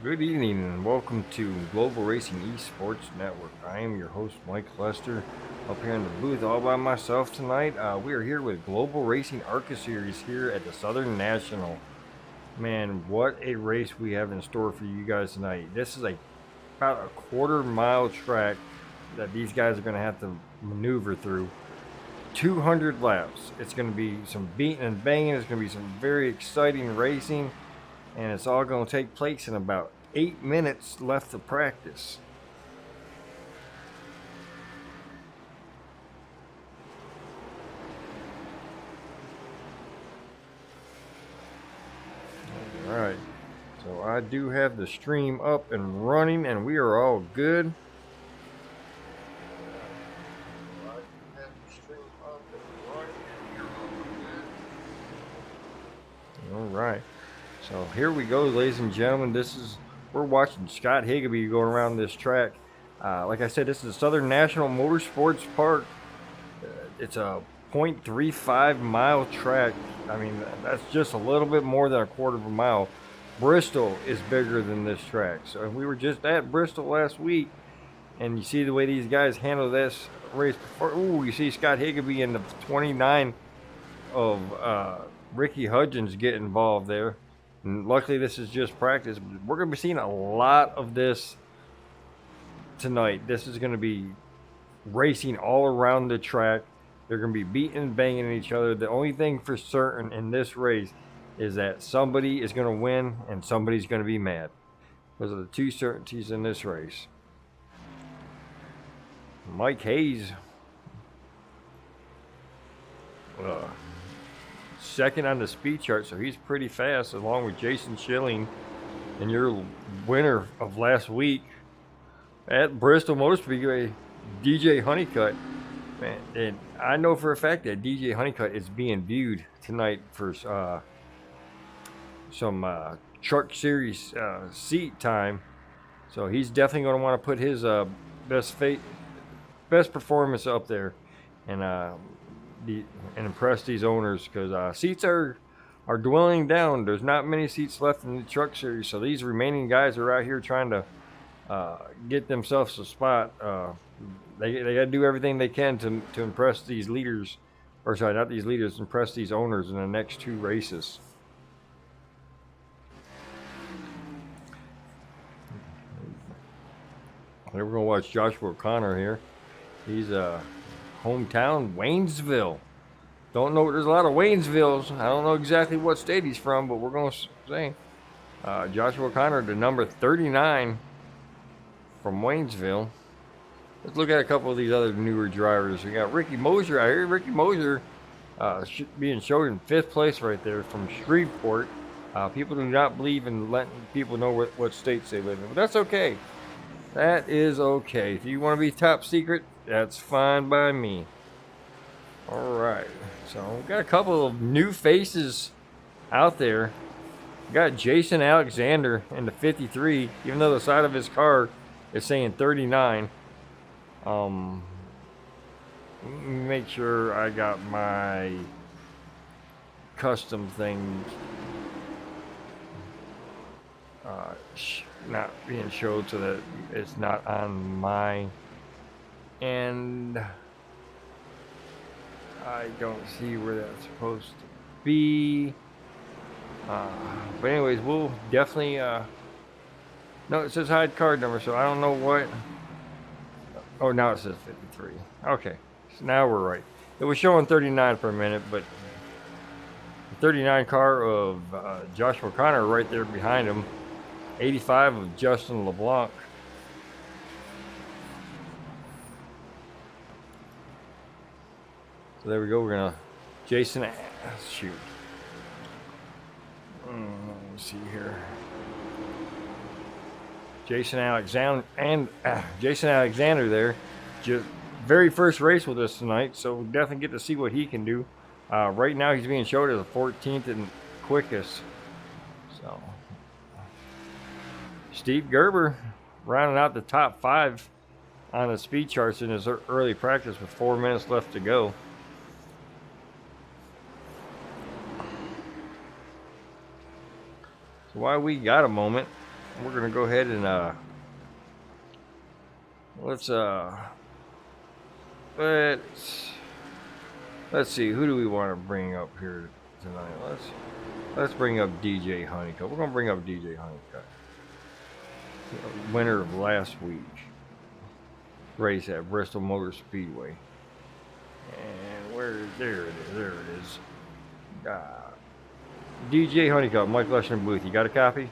Good evening and welcome to Global Racing Esports Network. I am your host, Mike Lester, up here in the booth all by myself tonight. We are here with Global Racing ARCA Series here at the Southern National. Man, what a race we have in store for you guys tonight. This is about a quarter-mile track that these guys are going to have to maneuver through. 200 laps. It's going to be some beating and banging. It's going to be some very exciting racing. And it's all going to take place in about 8 minutes left to practice. All right, so I do have the stream up and running, and we are all good. All right. So here we go, ladies and gentlemen. We're watching Scott Higbee going around this track. Like I said, this is the Southern National Motorsports Park. It's a 0.35 mile track. I mean, that's just a little bit more than a quarter of a mile. Bristol is bigger than this track. So we were just at Bristol last week, and you see the way these guys handle this race before. Ooh, you see Scott Higbee in the 29 of Ricky Hudgens get involved there. And luckily, this is just practice. We're going to be seeing a lot of this tonight. This is going to be racing all around the track. They're going to be beating and banging each other. The only thing for certain in this race is that somebody is going to win and somebody's going to be mad. Those are the two certainties in this race. Mike Hayes, second on the speed chart, so he's pretty fast, along with Jason Schilling and your winner of last week at Bristol Motor Speedway, DJ Honeycutt. Man, and I know for a fact that DJ Honeycutt is being viewed tonight for some truck series seat time, so he's definitely going to want to put his best performance up there and impress these owners, because seats are dwindling down. There's not many seats left in the truck series, so these remaining guys are out here trying to get themselves a spot. They got to do everything they can to impress these leaders, or sorry, not these leaders, impress these owners in the next two races. We're going to watch Joshua O'Connor here. He's hometown Waynesville. Don't know, there's a lot of Waynesvilles. I don't know exactly what state he's from, but we're going to say Joshua O'Connor, the number 39 from Waynesville. Let's look at a couple of these other newer drivers. We got Ricky Mosier out here. Ricky Mosier being showed in 5th place right there from Shreveport. People do not believe in letting people know what states they live in, but that's okay. That is okay. If you want to be top secret, that's fine by me. All right. So we've got a couple of new faces out there. We got Jason Alexander in the 53, even though the side of his car is saying 39. Make sure I got my custom thing not being showed so that it's not on my end. I don't see where that's supposed to be. But anyways, we'll definitely no, it says hide card number, so I don't know what. Oh, now it says 53. Okay, so now we're right. It was showing 39 for a minute, but the 39 car of Joshua O'Connor right there behind him. 85 of Justin LeBlanc. So there we go. We're gonna Jason. Shoot. Let me see here. Jason Alexander there, just very first race with us tonight, so we'll definitely get to see what he can do. Right now he's being showed as the 14th and quickest. So Steve Gerber rounding out the top 5 on the speed charts in his early practice with 4 minutes left to go. So while we got a moment, we're gonna go ahead and let's see, who do we want to bring up here tonight? Let's bring up DJ Honeycutt. We're gonna bring up DJ Honeycutt, winner of last week race at Bristol Motor Speedway. And there it is. DJ Honeycutt, Mike Leshner booth. You got a copy?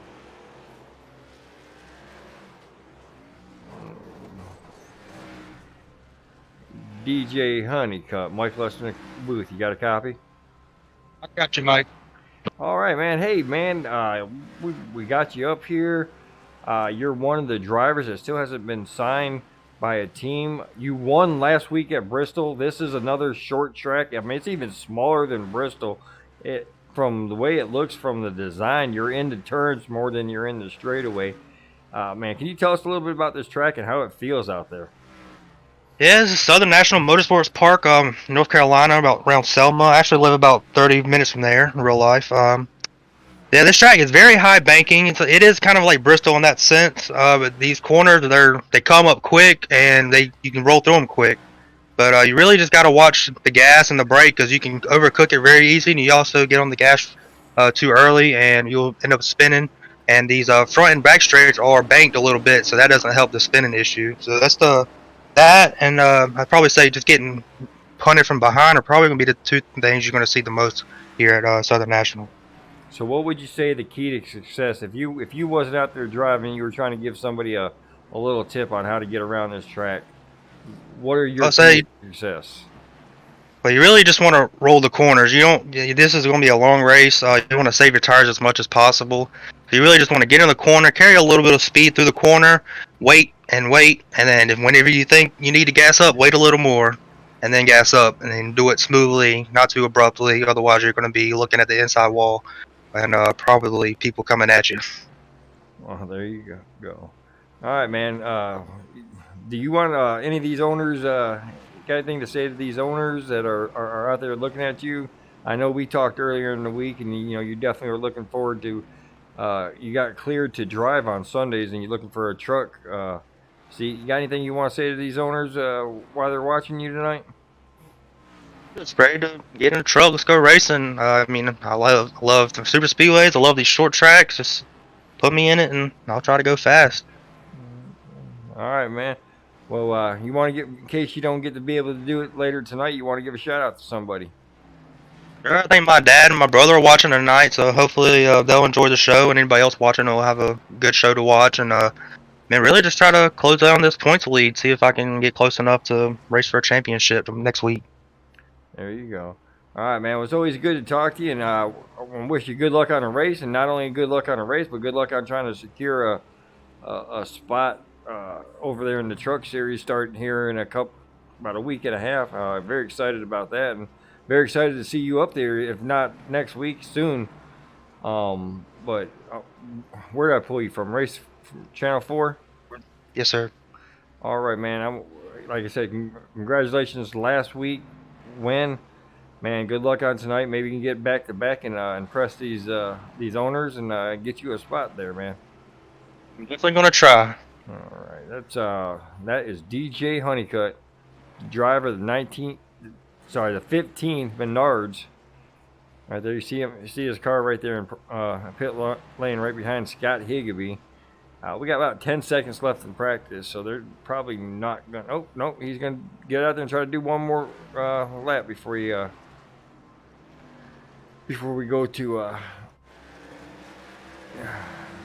DJ Honeycutt, Mike Leshner booth. You got a copy? I got you, Mike. All right, man. Hey, man, we got you up here. You're one of the drivers that still hasn't been signed by a team. You won last week at Bristol. This is another short track. I mean, it's even smaller than Bristol. From the way it looks from the design, you're in the turns more than you're in the straightaway. Man, can you tell us a little bit about this track and how it feels out there? Yeah, this is Southern National Motorsports Park, North Carolina, around Selma. I actually live about 30 minutes from there in real life. Yeah, this track is very high banking. It is kind of like Bristol in that sense. But these corners, they come up quick and you can roll through them quick. But you really just got to watch the gas and the brake because you can overcook it very easy. And you also get on the gas too early and you'll end up spinning. And these front and back straights are banked a little bit, so that doesn't help the spinning issue. So that and I'd probably say just getting punted from behind are probably going to be the two things you're going to see the most here at Southern National. So what would you say the key to success, if you wasn't out there driving, you were trying to give somebody a little tip on how to get around this track, what are your keys to success? Well, you really just want to roll the corners. This is going to be a long race. You want to save your tires as much as possible. So you really just want to get in the corner, carry a little bit of speed through the corner, wait, and then whenever you think you need to gas up, wait a little more, and then gas up, and then do it smoothly, not too abruptly. Otherwise, you're going to be looking at the inside wall, and probably people coming at you. Well, there you go. All right, man. Do you want any of these owners? Got anything to say to these owners that are out there looking at you? I know we talked earlier in the week, and you definitely are looking forward to. You got cleared to drive on Sundays, and you're looking for a truck. See, you got anything you want to say to these owners while they're watching you tonight? It's ready to get in a truck. Let's go racing. I mean, I love the super speedways. I love these short tracks. Just put me in it, and I'll try to go fast. All right, man. Well, you want to in case you don't get to be able to do it later tonight, you want to give a shout out to somebody. Sure, I think my dad and my brother are watching tonight, so hopefully they'll enjoy the show, and anybody else watching will have a good show to watch. And man, really just try to close down this points lead, see if I can get close enough to race for a championship next week. There you go. All right, man. It was always good to talk to you, and I wish you good luck on the race, and not only good luck on the race, but good luck on trying to secure a spot over there in the truck series starting here in about a week and a half. Very excited about that, and very excited to see you up there, if not next week, soon. But where did I pull you from? Race from Channel 4? Yes, sir. All right, man. Like I said, congratulations last week win. Man, good luck on tonight. Maybe you can get back to back and impress these owners and get you a spot there, man. I'm definitely gonna try. All right, that is DJ Honeycutt, driver of the 15th Menards. Right there, you see his car right there in pit lane, right behind Scott Higbee. We got about 10 seconds left in practice, so they're probably not going. Oh no, he's going to get out there and try to do one more lap before we go to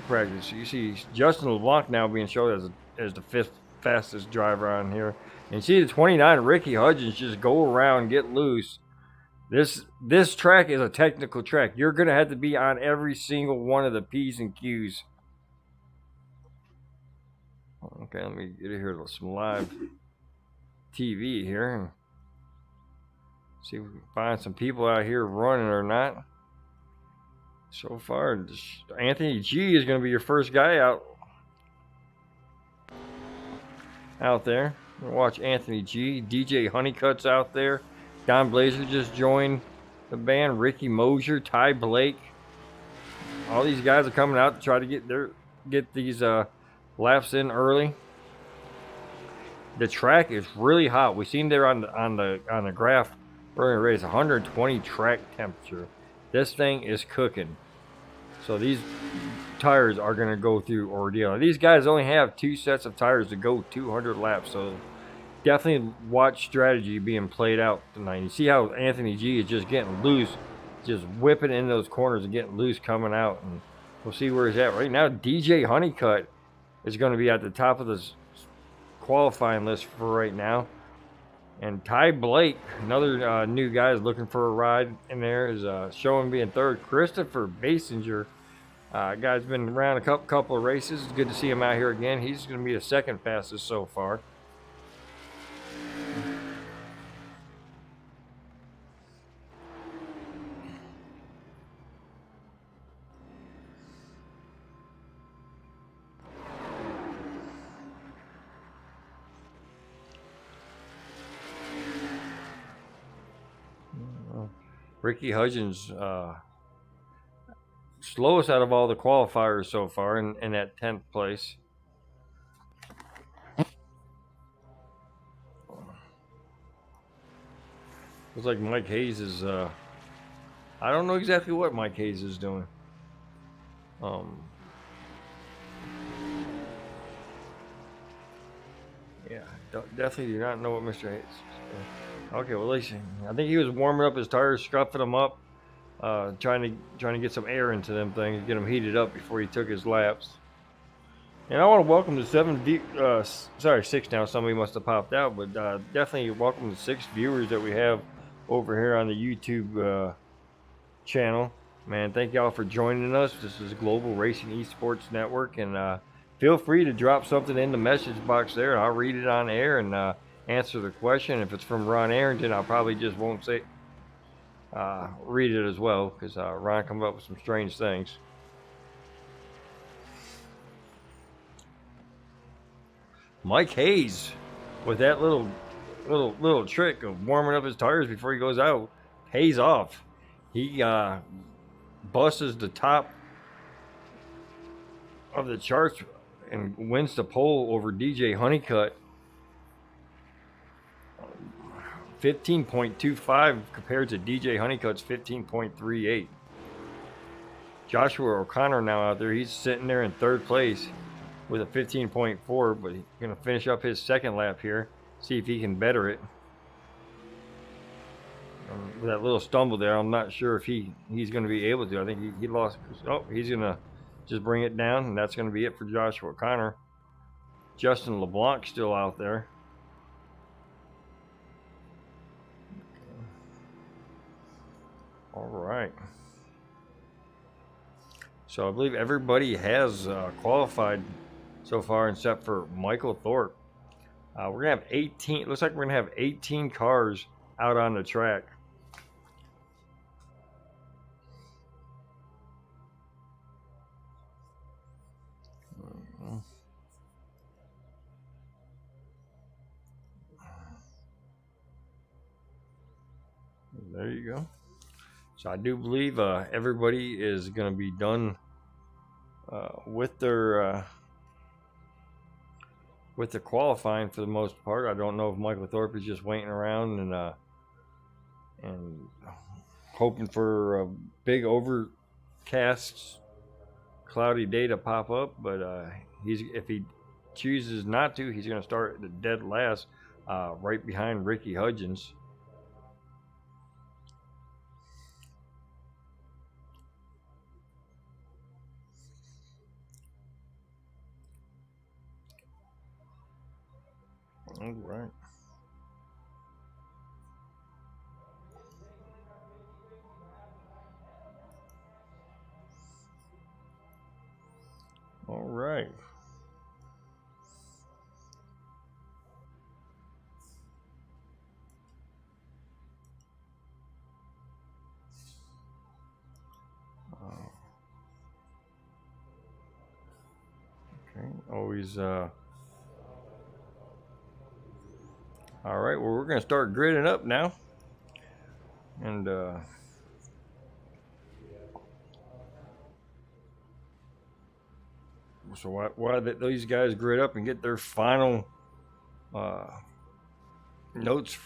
practice. You see Justin LeBlanc now being shown as the 5th fastest driver on here. And you see the 29 Ricky Hudgens just go around and get loose. This track is a technical track. You're going to have to be on every single one of the P's and Q's. Okay, let me get here to some live TV here and see if we can find some people out here running or not. So far, Anthony G is going to be your first guy out there. We'll watch Anthony G. DJ Honeycutt's out there. Don Blazer just joined the band. Ricky Mosier, Ty Blake. All these guys are coming out to try to get get these laps in early. The track is really hot. We seen there on the graph earlier in the race, 120 track temperature. This thing is cooking. So these tires are going to go through ordeal. These guys only have 2 sets of tires to go 200 laps. So definitely watch strategy being played out tonight. You see how Anthony G is just getting loose, just whipping in those corners and getting loose coming out. And we'll see where he's at. Right now, DJ Honeycutt is going to be at the top of this qualifying list for right now. And Ty Blake, another new guy, is looking for a ride in there, is showing being third. Christopher Basinger, guy's been around a couple of races. It's good to see him out here again. He's going to be the second fastest so far. Ricky Hudgens, slowest out of all the qualifiers so far in that 10th place. Looks like Mike Hayes is, I don't know exactly what Mike Hayes is doing. Yeah, definitely do not know what Mr. Hayes is doing. Okay, well, at least I think he was warming up his tires, scuffing them up, trying to get some air into them things, get them heated up before he took his laps. And I want to welcome the 6 now. Somebody must have popped out, but definitely welcome the 6 viewers that we have over here on the YouTube channel. Man, thank y'all for joining us. This is Global Racing Esports Network, and feel free to drop something in the message box there, and I'll read it on air and answer the question. If it's from Ron Arrington, I probably just won't say read it as well, because Ron comes up with some strange things. Mike Hayes with that little trick of warming up his tires before he goes out pays off. He busts the top of the charts and wins the pole over DJ Honeycutt. 15.25 compared to DJ Honeycutt's 15.38. Joshua O'Connor now out there. He's sitting there in 3rd place with a 15.4, but he's going to finish up his 2nd lap here. See if he can better it. With that little stumble there, I'm not sure if he's going to be able to. I think he lost. Oh, he's going to just bring it down, and that's going to be it for Joshua O'Connor. Justin LeBlanc still out there. All right. So I believe everybody has qualified so far except for Michael Thorpe. We're going to have 18. Looks like we're going to have 18 cars out on the track. There you go. So I do believe everybody is going to be done with the qualifying for the most part. I don't know if Michael Thorpe is just waiting around and hoping for a big overcast, cloudy day to pop up. But if he chooses not to, he's going to start at the dead last, right behind Ricky Hudgens. All right. All right. Okay. Always. All right, well, we're going to start gridding up now. And So why these guys grit up and get their final notes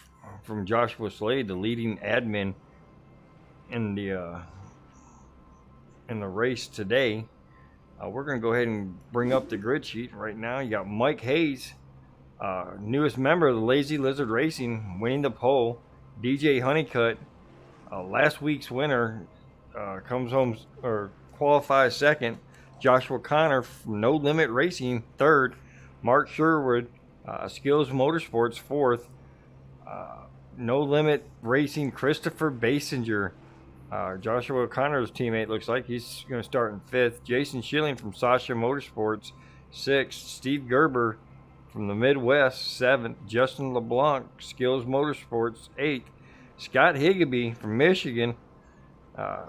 from Joshua Slade, the leading admin in the race today. We're going to go ahead and bring up the grid sheet right now. You got Mike Hayes, newest member of the Lazy Lizard Racing, winning the pole. DJ Honeycutt, last week's winner, comes home or qualifies second. Joshua Connor from No Limit Racing third. Mark Sherwood, Skills Motorsports fourth. No Limit Racing Christopher Basinger, Joshua Connor's teammate, looks like he's going to start in fifth. Jason Schilling from Sasha Motorsports sixth. Steve Gerber from the Midwest seventh. Justin LeBlanc, Skills Motorsports eighth. Scott Higaby from Michigan, going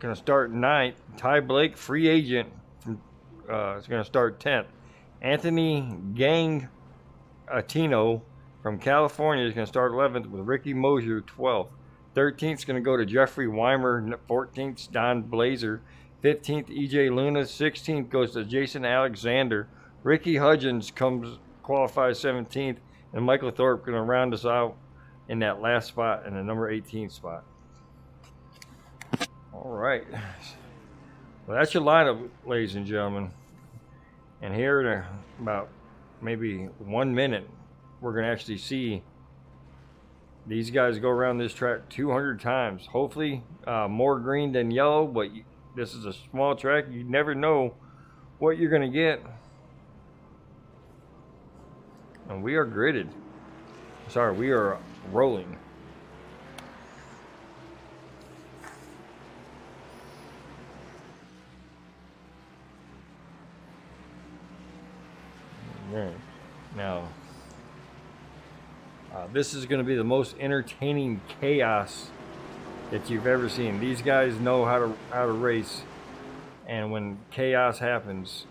to start ninth. Ty Blake, free agent, from is going to start 10th. Anthony Gang Atino from California is going to start 11th with Ricky Mosier 12th. 13th is going to go to Jeffrey Weimer. 14th, Don Blazer. 15th, EJ Luna. 16th goes to Jason Alexander. Ricky Hudgens qualifies 17th, and Michael Thorpe going to round us out in that last spot, in the number 18 spot. All right. Well, that's your lineup, ladies and gentlemen. And here in about maybe 1 minute, we're going to actually see these guys go around this track 200 times. Hopefully more green than yellow, but this is a small track. You never know what you're going to get. And we are gridded. Sorry, we are rolling. Right. Now, this is going to be the most entertaining chaos that you've ever seen. These guys know how to race, and when chaos happens,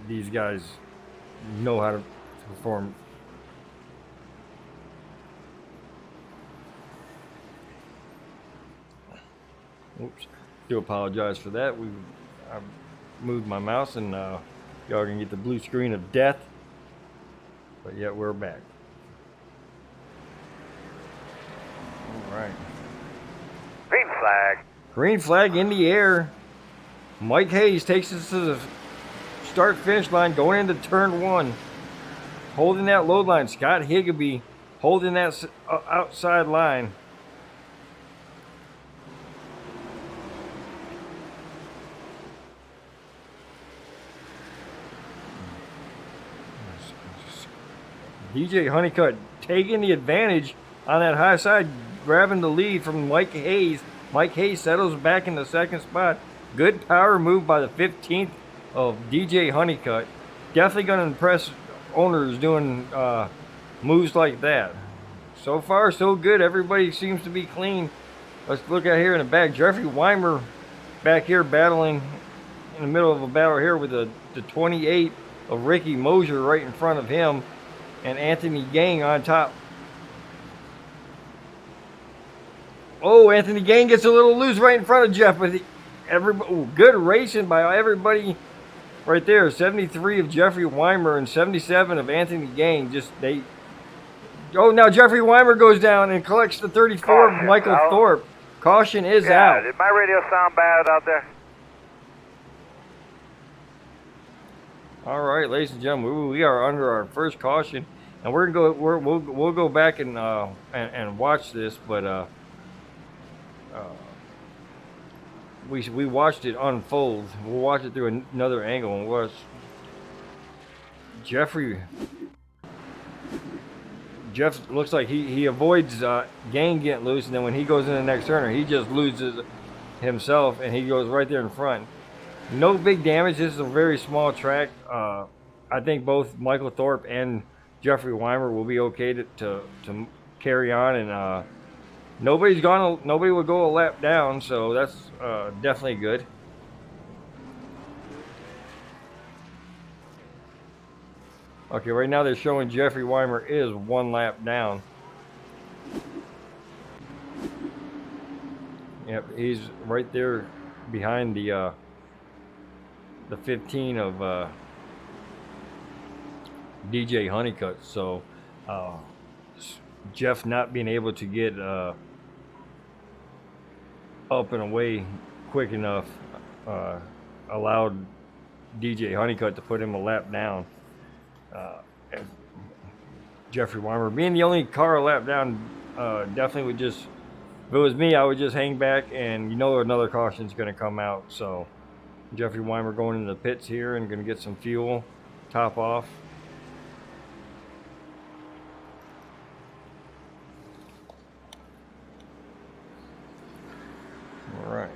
these guys know how to perform. Oops, do apologize for that. I moved my mouse, and y'all are gonna get the blue screen of death, but yet we're back. All right. Green flag. Green flag in the air. Mike Hayes takes us to the start-finish line, going into turn one, holding that load line. Scott Higaby holding that outside line. DJ Honeycutt taking the advantage on that high side, grabbing the lead from Mike Hayes. Mike Hayes settles back in the second spot. Good power move by the 15th of DJ Honeycutt. Definitely going to impress owners doing moves like that. So far, so good. Everybody seems to be clean. Let's look at here in the back. Jeffrey Weimer back here battling in the middle of a battle here with the 28 of Ricky Mosier right in front of him, and Anthony Gang on top. Oh, Anthony Gang gets a little loose right in front of Jeff, but good racing by everybody right there. 73 of Jeffrey Weimer and 77 of Anthony Gang. Oh, now Jeffrey Weimer goes down and collects the 34 of Michael Thorpe. Caution is out. Did my radio sound bad out there? All right, ladies and gentlemen, we are under our first caution, and we'll go back and watch this, but we watched it unfold. We'll watch it through another angle and watch Jeff looks like he avoids Gang getting loose, and then when he goes in the next turner, he just loses himself, and he goes right there in front. No big damage. This is a very small track. I think both Michael Thorpe and Jeffrey Weimer will be okay to carry on, and nobody will go a lap down, so that's definitely good. Okay, right now they're showing Jeffrey Weimer is 1 lap down. Yep, he's right there behind the the 15 of DJ Honeycutt. So Jeff not being able to get up and away quick enough allowed DJ Honeycutt to put him a lap down. And Jeffrey Weimer being the only car a lap down, definitely would just, if it was me, I would just hang back and another caution's going to come out. So Jeffrey Weimer going into the pits here and going to get some fuel, top off. All right.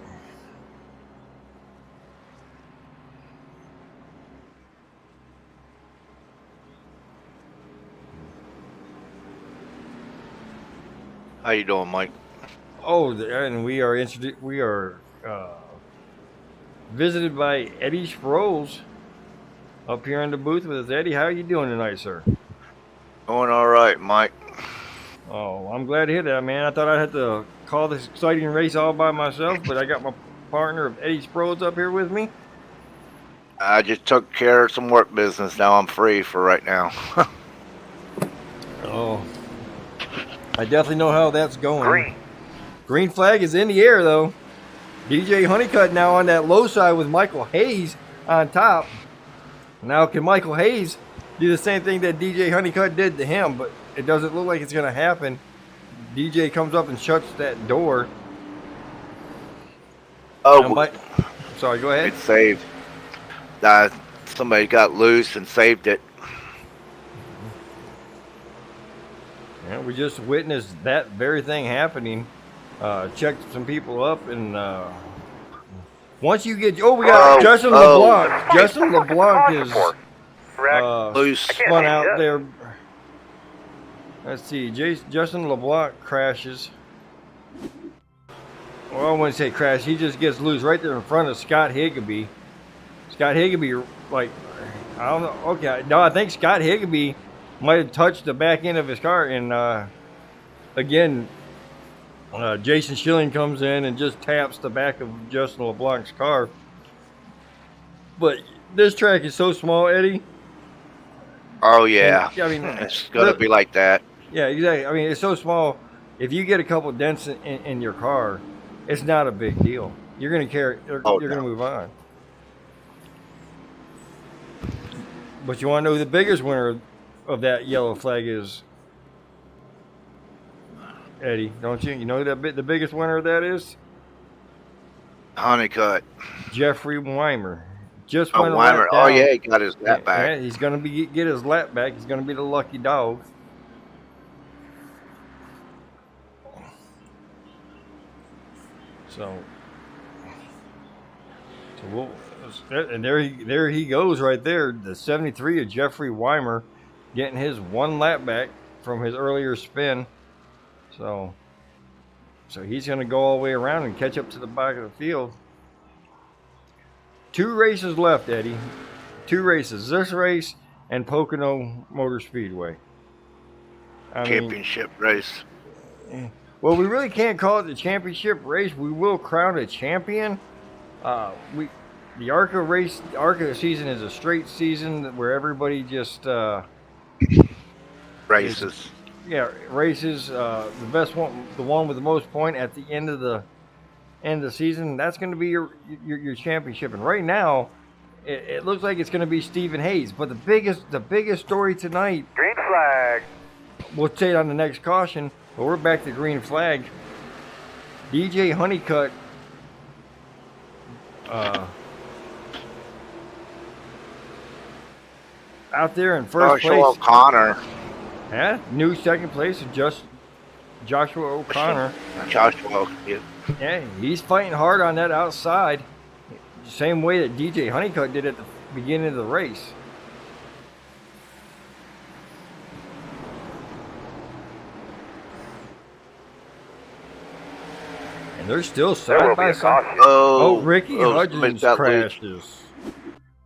How you doing, Mike? Oh, and we are visited by Eddie Sproles up here in the booth with us. Eddie, how are you doing tonight, sir? Doing all right, Mike. Oh, I'm glad to hear that, man. I thought I'd have to call this exciting race all by myself, but I got my partner of Eddie Sproles up here with me. I just took care of some work business. Now I'm free for right now. Oh, I definitely know how that's going. Green. Green flag is in the air, though. DJ Honeycutt now on that low side with Michael Hayes on top. Now, can Michael Hayes do the same thing that DJ Honeycutt did to him? But it doesn't look like it's going to happen. DJ comes up and shuts that door. Oh, sorry, go ahead. it's saved. Somebody got loose and saved it. Yeah, we just witnessed that very thing happening. Checked some people up, and once you get, we got Justin LeBlanc. Justin LeBlanc is Loose. spun out there. Let's see, Justin LeBlanc crashes. Well, I wouldn't say crash. He just gets loose right there in front of Scott Higbee. Scott Higbee, like, I don't know. Okay, no, I think Scott Higbee might have touched the back end of his car, and again, Jason Schilling comes in and just taps the back of Justin LeBlanc's car. But this track is so small, Eddie. Oh yeah. I mean, it's gonna be like that. Yeah, exactly. I mean, it's so small. If you get a couple dents in your car, it's not a big deal. You're gonna carry. You're gonna move on. But you want to know who the biggest winner of that yellow flag is, Eddie? Don't you? You know who the biggest winner of that is? Honeycutt. Jeffrey Weimer. Just Oh, went a Weimer. lap Oh down. yeah, he got his lap back. Yeah, he's gonna get his lap back. He's gonna be the lucky dog. So we'll, and there he goes right there. The 73 of Jeffrey Weimer getting his one lap back from his earlier spin. So he's going to go all the way around and catch up to the back of the field. 2 races left, Eddie. 2 races. This race and Pocono Motor Speedway. Championship race. Well, we really can't call it the championship race. We will crown a champion. The ARCA season is a straight season where everybody just Races. races. The best one, the one with the most point at the end of the season. That's going to be your championship. And right now, it looks like it's going to be Stephen Hayes. But the biggest story tonight. Green flag. We'll say it on the next caution. But we're back to green flag. DJ Honeycutt. Out there in first place. O'Connor. Yeah, new second place is just Joshua O'Connor. Yeah, he's fighting hard on that outside. Same way that DJ Honeycutt did at the beginning of the race. And they're still side by side. Oh, Ricky Hudgens crashes.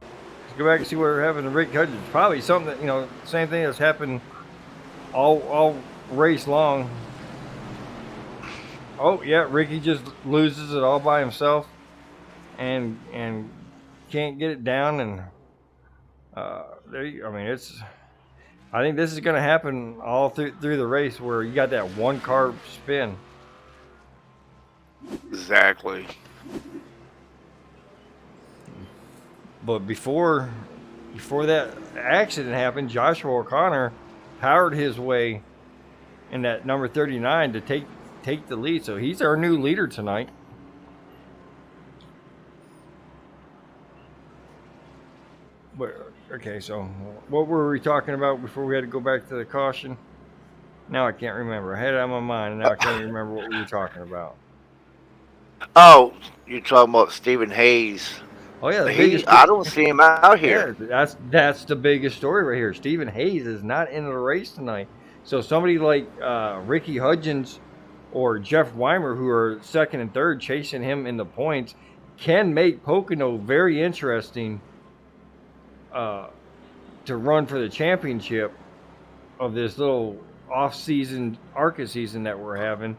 Let's go back and see what happened to Ricky Hudgens. Probably something that, same thing that's happened all race long. Oh, yeah, Ricky just loses it all by himself and can't get it down, and I mean, I think this is going to happen all through the race where you got that one car spin. Exactly. But before that accident happened, Joshua O'Connor powered his way in that number 39 to take the lead. So he's our new leader tonight. But, okay, so what were we talking about before we had to go back to the caution? Now I can't remember. I had it on my mind, and now I can't remember what we were talking about. Oh, you're talking about Stephen Hayes. Oh yeah, I don't see him out here. Yeah, that's the biggest story right here. Stephen Hayes is not in the race tonight. So somebody like Ricky Hudgens or Jeff Weimer, who are second and third, chasing him in the points, can make Pocono very interesting to run for the championship of this little off-season ARCA season that we're having.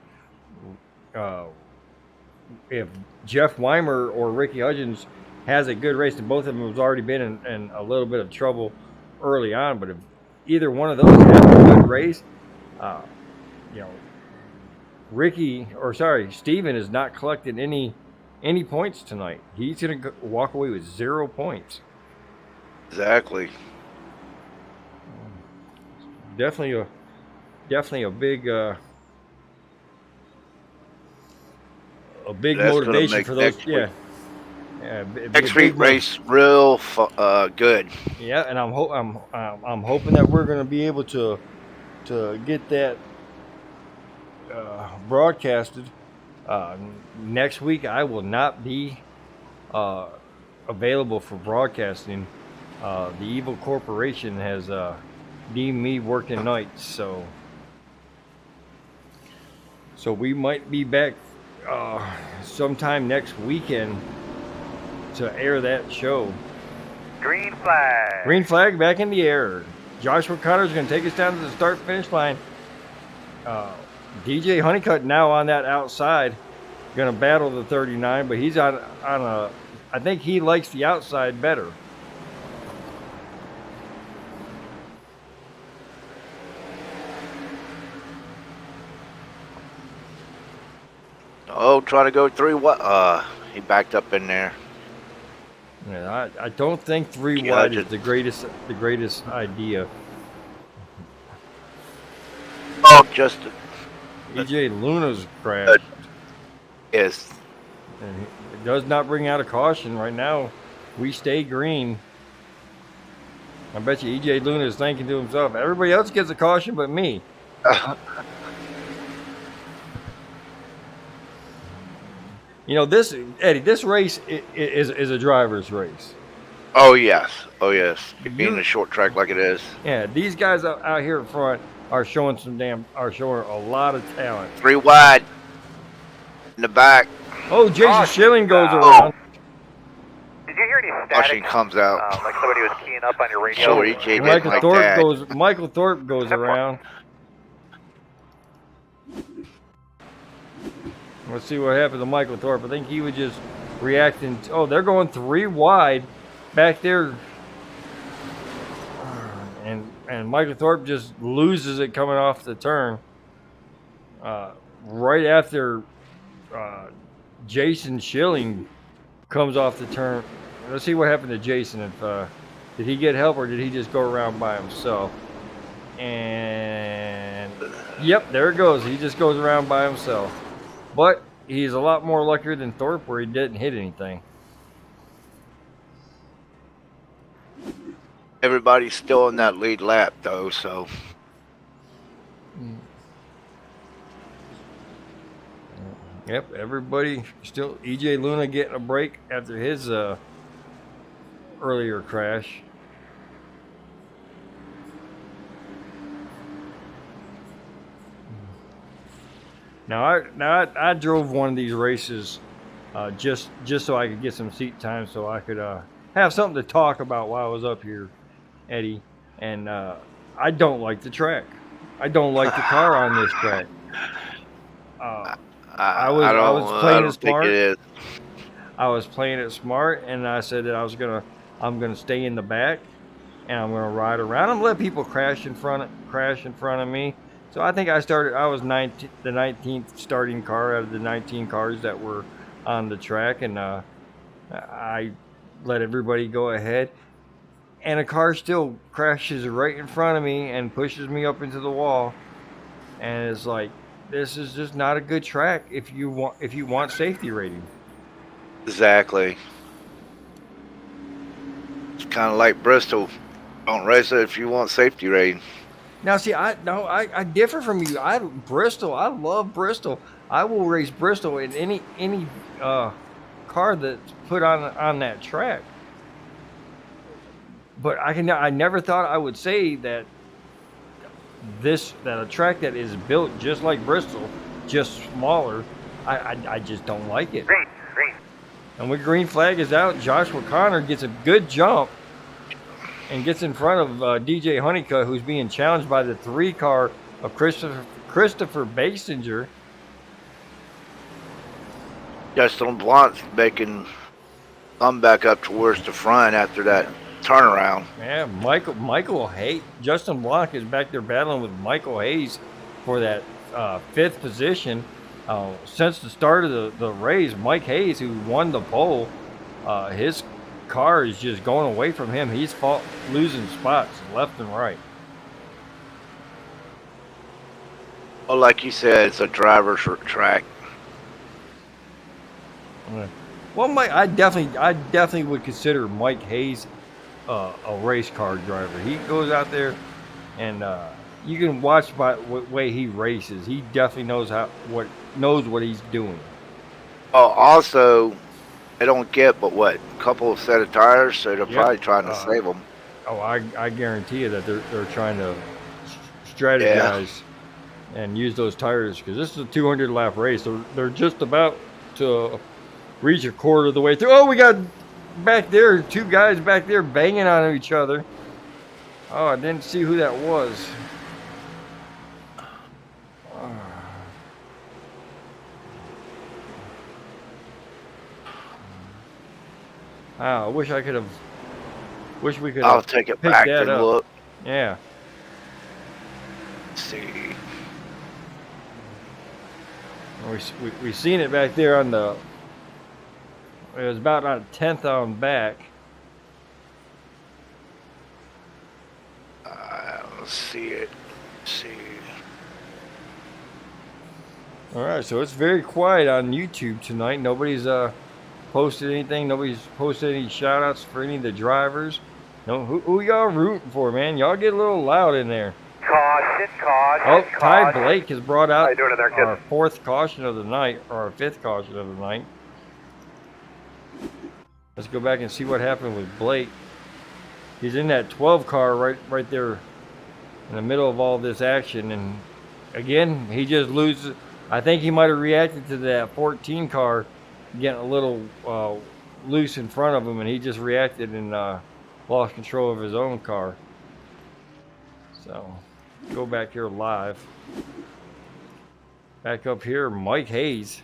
If Jeff Weimer or Ricky Hudgens has a good race, and both of them have already been in a little bit of trouble early on, but if either one of those has a good race, Steven is not collecting any points tonight. He's going to walk away with 0 points. Exactly. Definitely a big That's motivation for those. Yeah. Next week race real good. Yeah, and I'm hoping that we're going to be able to get that broadcasted. Next week I will not be available for broadcasting. The evil corporation has deemed me working nights, so we might be back sometime next weekend to air that show. Green flag. Green flag back in the air. Joshua Connor's going to take us down to the start-finish line. DJ Honeycutt now on that outside, going to battle the 39, but he's on a. I think he likes the outside better. Oh, trying to go 3 wide. He backed up in there. Yeah, I don't think 3 wide is the greatest idea. Oh, just EJ Luna's crashed. Yes. And it does not bring out a caution right now. We stay green. I bet you EJ Luna is thinking to himself, everybody else gets a caution but me. You know, this race is a driver's race. Oh yes, being a short track like it is. Yeah, these guys out here in front are showing a lot of talent. 3 wide in the back. Oh, Jason Schilling goes around. Did you hear any static? Caution comes out. Like somebody was keying up on your radio. Sure, EJ like that. Michael Thorpe goes around. Let's see what happened to Michael Thorpe. I think he was just reacting. Oh, they're going 3 wide back there. And Michael Thorpe just loses it coming off the turn. Right after Jason Schilling comes off the turn. Let's see what happened to Jason. If did he get help or did he just go around by himself? And yep, there it goes. He just goes around by himself. But he's a lot more luckier than Thorpe where he didn't hit anything. Everybody's still in that lead lap though, so. Yep, everybody still. EJ Luna getting a break after his earlier crash. Now I drove one of these races just so I could get some seat time, so I could have something to talk about while I was up here, Eddie. And I don't like the track. I don't like the car on this track. I was playing it smart. I was playing it smart, and I said that I'm gonna stay in the back, and I'm gonna ride around. I'm gonna let people crash in front of me. So I think I was the 19th starting car out of the 19 cars that were on the track, and I let everybody go ahead. And a car still crashes right in front of me and pushes me up into the wall. And it's like, this is just not a good track if you want safety rating. Exactly. It's kind of like Bristol. Don't race it if you want safety rating. Now, see, I differ from you. I love Bristol. I will race Bristol in any car that's put on that track. But I never thought I would say that a track that is built just like Bristol, just smaller, I just don't like it. Green. And when green flag is out, Joshua Connor gets a good jump and gets in front of DJ Honeycutt, who's being challenged by the 3 car of Christopher Basinger. Justin Blanc's making comeback up towards the front after that turnaround. Yeah, Michael Hayes. Justin Blanc is back there battling with Michael Hayes for that 5th position. Since the start of the race, Mike Hayes, who won the pole, his car is just going away from him. He's losing spots left and right. Well, like you said, it's a driver's track. Well, I definitely would consider Mike Hayes a race car driver. He goes out there, and you can watch by the way he races. He definitely knows what he's doing. Oh, also, they don't get but a couple of set of tires, so they're probably trying to save them. Oh, I guarantee you that they're trying to strategize and use those tires, because this is a 200 lap race. So they're just about to reach a quarter of the way through. Oh, we got back there 2 guys back there banging on each other. Oh, I didn't see who that was. I wish we could have. I'll take it back and look. Yeah. Let's see. We seen it back there on the. It was about on 10th on back. Let's see it. Let's see. All right, so it's very quiet on YouTube tonight. Nobody's posted anything. Nobody's posted any shout outs for any of the drivers. No, who y'all rooting for, man? Y'all get a little loud in there. Caution. Oh, Ty Blake has brought out How you doing in there, kid? our 4th caution of the night, or our 5th caution of the night. Let's go back and see what happened with Blake. He's in that 12 car right there in the middle of all this action, and again, he just loses. I think he might have reacted to that 14 car getting a little loose in front of him, and he just reacted and lost control of his own car. So, go back here live. Back up here, Mike Hayes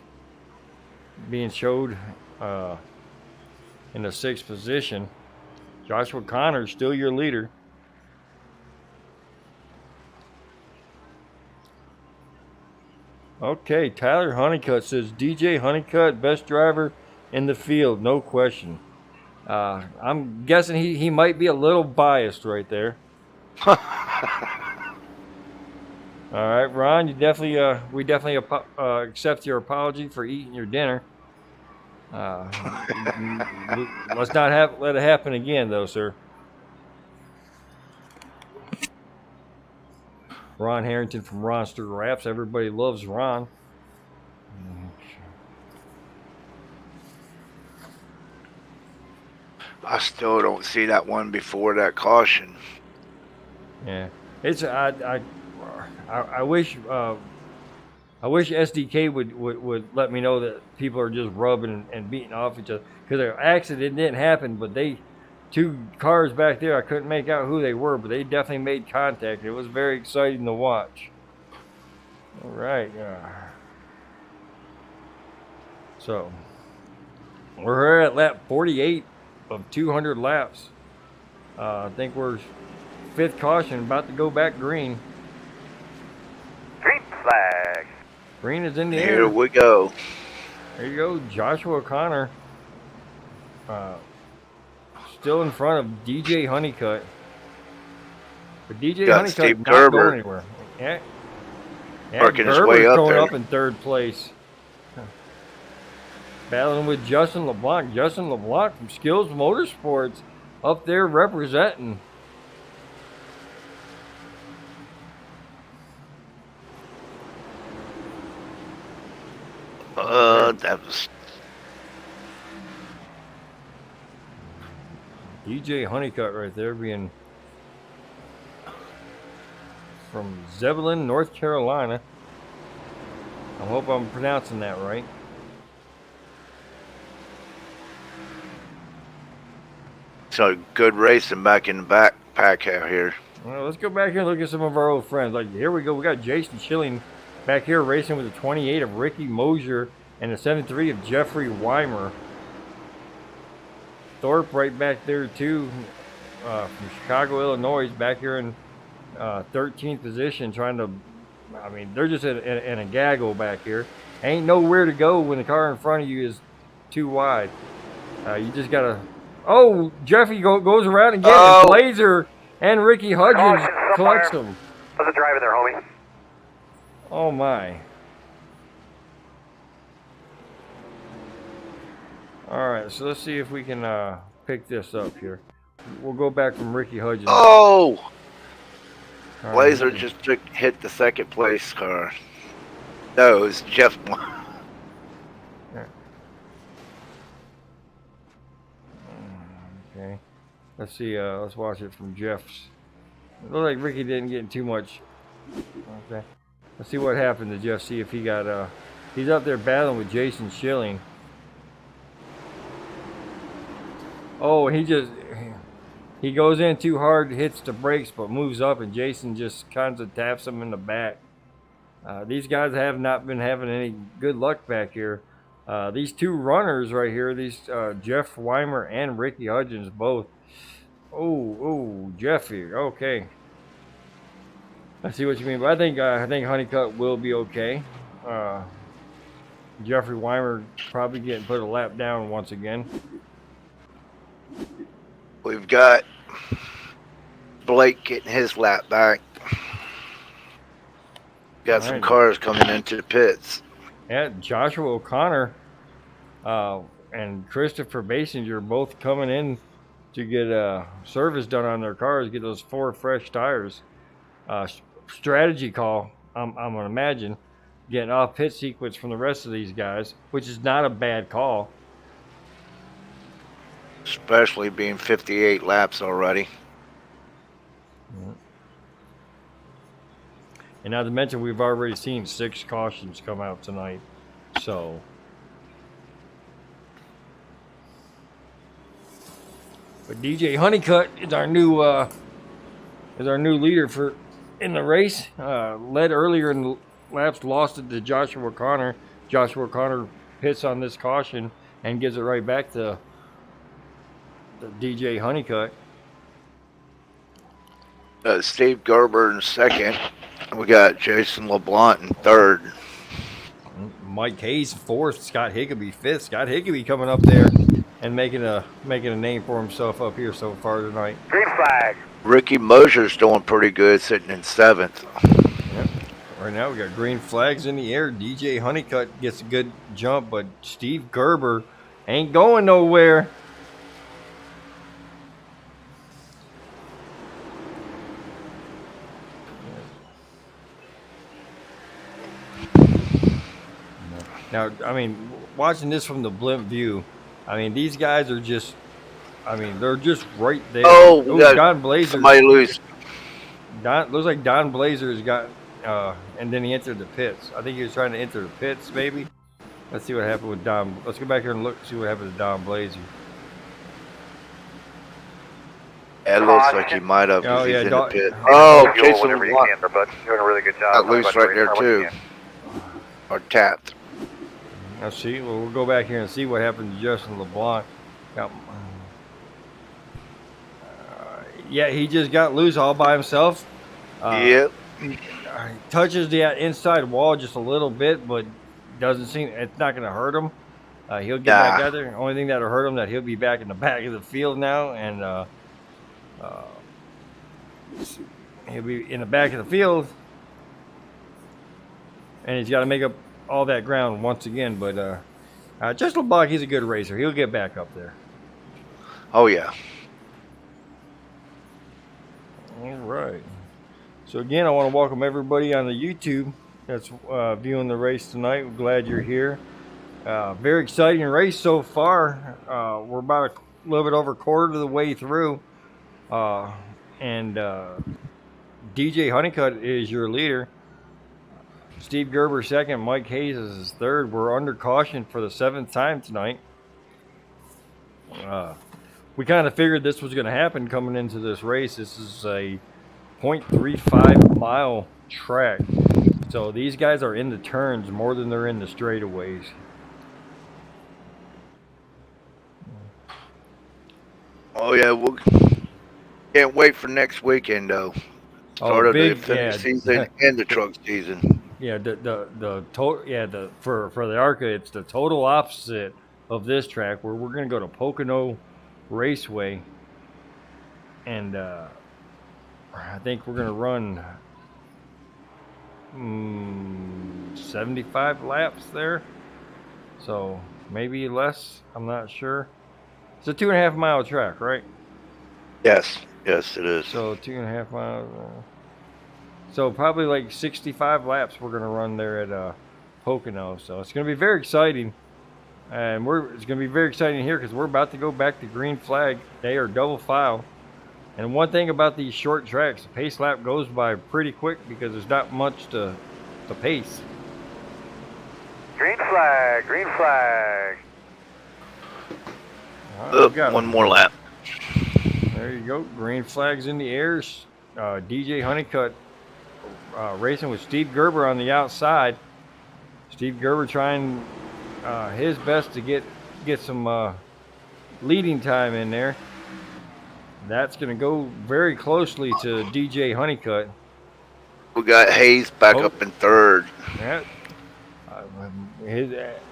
being showed in the 6th position. Joshua Connor still your leader. Okay, Tyler Honeycutt says DJ Honeycutt, best driver in the field, no question. I'm guessing he might be a little biased right there. All right, Ron, you definitely we definitely accept your apology for eating your dinner. Let's not let it happen again, though, sir. Ron Harrington from Ronster Raps. Everybody loves Ron. I still don't see that one before that caution. Yeah, it's I wish SDK would let me know that people are just rubbing and beating off each other, because an accident didn't happen, but 2 cars back there, I couldn't make out who they were, but they definitely made contact. It was very exciting to watch. All right. So, We're at lap 48 of 200 laps. I think we're fifth caution, about to go back green. Green flag. Green is in the Here air. we go. There you go, Joshua O'Connor. Still in front of DJ Honeycutt. But DJ Got Honeycutt Steve not Gerber going anywhere. Yeah, working his Gerber's way up going there. up in third place. Battling with Justin LeBlanc. Justin LeBlanc from Skills Motorsports up there representing. That was DJ Honeycutt right there being from Zebulon, North Carolina. I hope I'm pronouncing that right. so good racing back in the backpack out here. Well, let's go back here and look at some of our old friends. Like, here we go. We got Jason Schilling back here racing with the 28 of Ricky Mosier and the 73 of Jeffrey Weimer. Thorpe right back there, too, from Chicago, Illinois, back here in 13th position trying to, I mean, they're just in a gaggle back here. Ain't nowhere to go when the car in front of you is too wide. You just got to, oh, Jeffy goes around again, and Blazer and Ricky Hudgens collects them. How's it driving there, homie? Oh, my. All right, so let's see if we can pick this up here. We'll go back from Ricky Hudgens. Oh! All Blazer right. just hit the second place car. No, it was Jeff. Okay. Let's see. Let's watch it from Jeff's. It looked like Ricky didn't get too much. Okay. Let's see what happened to Jeff. See if he got. He's up there battling with Jason Schilling. Oh, he goes in too hard, hits the brakes, but moves up, and Jason just kind of taps him in the back. These guys have not been having any good luck back here. These two runners right here, these Jeff Weimer and Ricky Hudgens both. Oh, Jeffy. Okay. I see what you mean, but I think Honeycutt will be okay. Jeffrey Weimer probably getting put a lap down once again. We've got Blake getting his lap back. Got some cars coming into the pits. Yeah, Joshua O'Connor and Christopher Basinger both coming in to get service done on their cars, get those 4 fresh tires. Strategy call, I'm gonna imagine, getting off pit sequence from the rest of these guys, which is not a bad call. Especially being 58 laps already. And not to mention, we've already seen 6 cautions come out tonight. So, but DJ Honeycutt is our new leader in the race. Led earlier in the laps, lost it to Joshua O'Connor. Joshua O'Connor hits on this caution and gives it right back to DJ Honeycutt. Steve Gerber in second. We got Jason LeBlanc in third. Mike Hayes fourth. Scott Higbee fifth. Scott Higbee coming up there and making a name for himself up here so far tonight. Green flag. Ricky Mosier's doing pretty good, sitting in seventh. Yep. Right now we got green flags in the air. DJ Honeycutt gets a good jump, but Steve Gerber ain't going nowhere. Now, I mean, watching this from the blimp view, I mean, these guys are just, I mean, they're just right there. Oh, Don Blazer. Somebody lose. Looks like Don Blazer's got, and then he entered the pits. I think he was trying to enter the pits, maybe. Let's see what happened with Don. Let's go back here and look, see what happened to Don Blazer. It looks like he might have. Oh, He's yeah, in Don- the pit. Oh, Jason whenever you LeBlanc can, but you're doing a really good job. got loose right there too, or tapped. Now see, we'll go back here and see what happened to Justin LeBlanc. Yeah, he just got loose all by himself. Yep. Touches the inside wall just a little bit, but doesn't seem it's not going to hurt him. He'll get back out there. Only thing that'll hurt him that he'll be back in the back of the field now, and he'll be in the back of the field, and he's got to make up all that ground once again. But Justin LeBlanc, he's a good racer. He'll get back up there. Oh yeah. All right. So again, I want to welcome everybody on the YouTube that's viewing the race tonight. We're glad you're here. Very exciting race so far. We're about a little bit over a quarter of the way through. And DJ Honeycutt is your leader. Steve Gerber second. Mike Hayes is third. We're under caution for the 7th time tonight. We kind of figured this was going to happen coming into this race. This is a 0.35 mile track. So these guys are in the turns more than they're in the straightaways. Oh yeah, we can't wait for next weekend though. Start of the finish season and the truck season. Yeah, the total for the ARCA, it's the total opposite of this track where we're gonna go to Pocono Raceway, and I think we're gonna run 75 laps there, so maybe less. I'm not sure. It's a 2.5 mile track, right? Yes, it is. So 2.5 miles. So probably like 65 laps we're gonna run there at Pocono. So it's gonna be very exciting, and it's gonna be very exciting here because we're about to go back to green flag. They are double file, and one thing about these short tracks, the pace lap goes by pretty quick because there's not much to pace. Green flag, green flag. One more lap. There you go. Green flag's in the air. DJ Honeycutt racing with Steve Gerber on the outside. Steve Gerber trying his best to get some leading time in there. That's going to go very closely to DJ Honeycutt. We got Hayes back up in third. Yeah.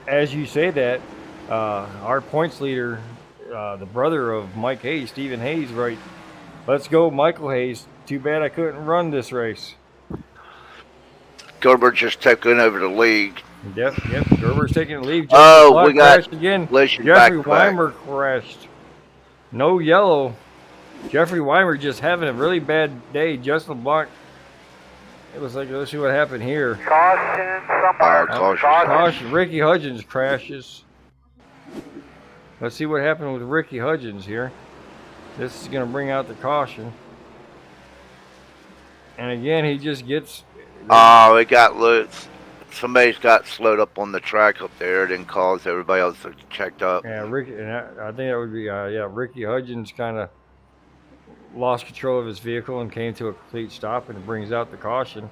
As you say that, our points leader, the brother of Mike Hayes, Stephen Hayes, right? Let's go, Michael Hayes. Too bad I couldn't run this race. Gerber just taking over the lead. Yep. Gerber's taking the lead. We got again. Jeffrey Weimer crashed. No yellow. Jeffrey Weimer just having a really bad day. Justin LeBlanc. It was like, let's see what happened here. Caution somewhere. Caution. Ricky Hudgens crashes. Let's see what happened with Ricky Hudgens here. This is going to bring out the caution. And again, he just gets... Oh, it got loose. Somebody's got slowed up on the track up there, then caused everybody else to checked up. Yeah, Ricky, and I think that would be, Ricky Hudgens kind of lost control of his vehicle and came to a complete stop, and it brings out the caution.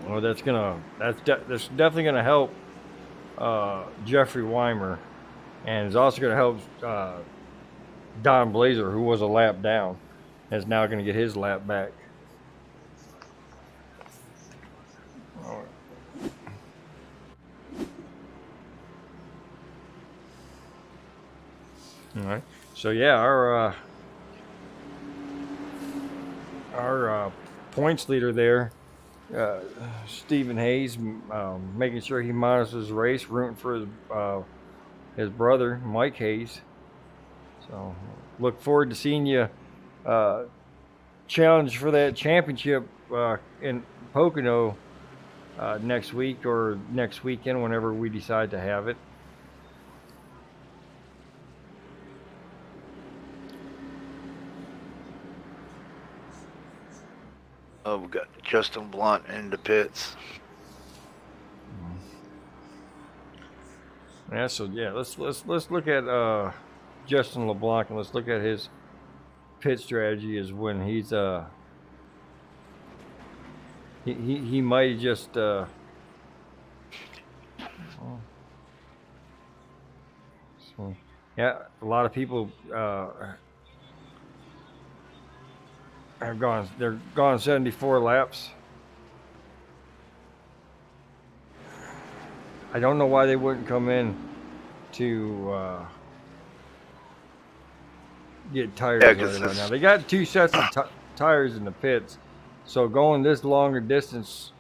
Well, that's definitely gonna help Jeffrey Weimer, and it's also gonna help Don Blazer, who was a lap down, is now gonna get his lap back. All right. So yeah, our points leader there, Stephen Hayes, making sure he monitors the race, rooting for his brother Mike Hayes. So look forward to seeing you challenge for that championship in Pocono next week or next weekend, whenever we decide to have it. Oh, we got Justin Blunt in the pits. Yeah, so yeah, let's look at Justin LeBlanc, and let's look at his pit strategy. Is when he's he might just Yeah, a lot of people have gone. They're gone 74 laps. I don't know why they wouldn't come in to get tires right about now. They got 2 sets of tires in the pits, so going this longer distance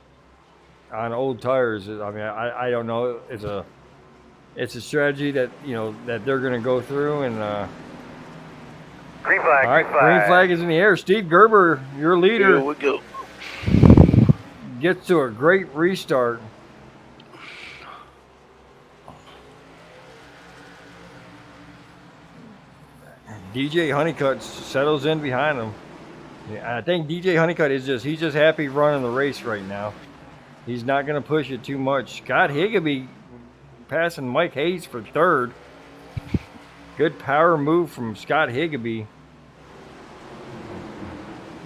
on old tires, I mean, I don't know. It's a strategy that that they're going to go through and. Green flag. All right, green flag is in the air. Steve Gerber, your leader, Here we go. gets to a great restart. DJ Honeycutt settles in behind him. Yeah, I think DJ Honeycutt he's just happy running the race right now. He's not going to push it too much. Scott Higbee passing Mike Hayes for third. Good power move from Scott Higbee.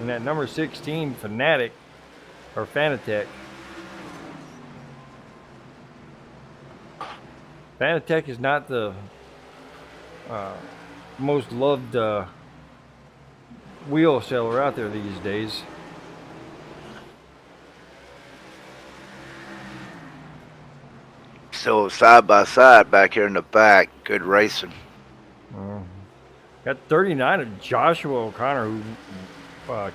And that number 16, Fanatec. Fanatec is not the most loved wheel seller out there these days. So side by side back here in the back, good racing. Got 39 of Joshua O'Connor, who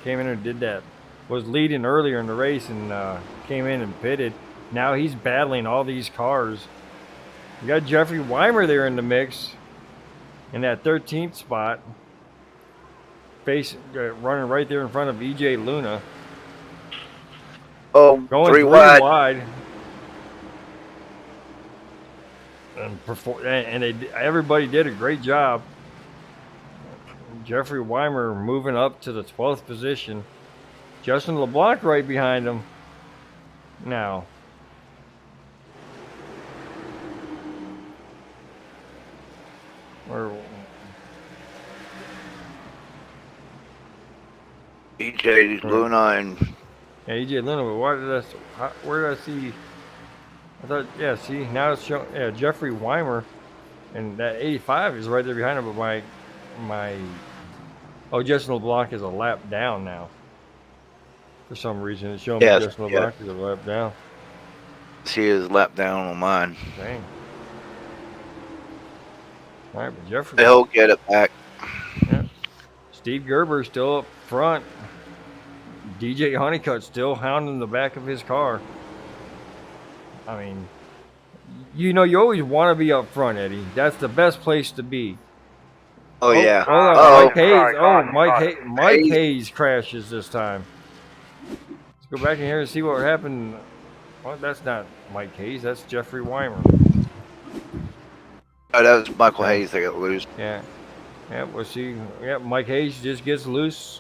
came in and did that, was leading earlier in the race and came in and pitted. Now he's battling all these cars. You got Jeffrey Weimer there in the mix in that 13th spot, running right there in front of EJ Luna. Oh, going three wide. And everybody did a great job. Jeffrey Weimer moving up to the 12th position. Justin LeBlanc right behind him now. EJ Luna and EJ Luna, but where did I see? I thought, see, now it's showing, Jeffrey Weimer, and that 85 is right there behind him, but Justin LeBlanc is a lap down now. For some reason, it's showing me Justin LeBlanc is a lap down. She is a lap down on mine. Dang. All right, but Jeffrey. They'll get it back. Yeah. Steve Gerber still up front. DJ Honeycutt still hounding the back of his car. I mean, you always want to be up front, Eddie. That's the best place to be. Oh yeah. Mike Hayes. Mike Hayes crashes this time. Let's go back in here and see what happened. Well, that's not Mike Hayes. That's Jeffrey Weimer. Oh, that was Michael Hayes that got loose. Yeah. Yeah, we'll see. Yeah, Mike Hayes just gets loose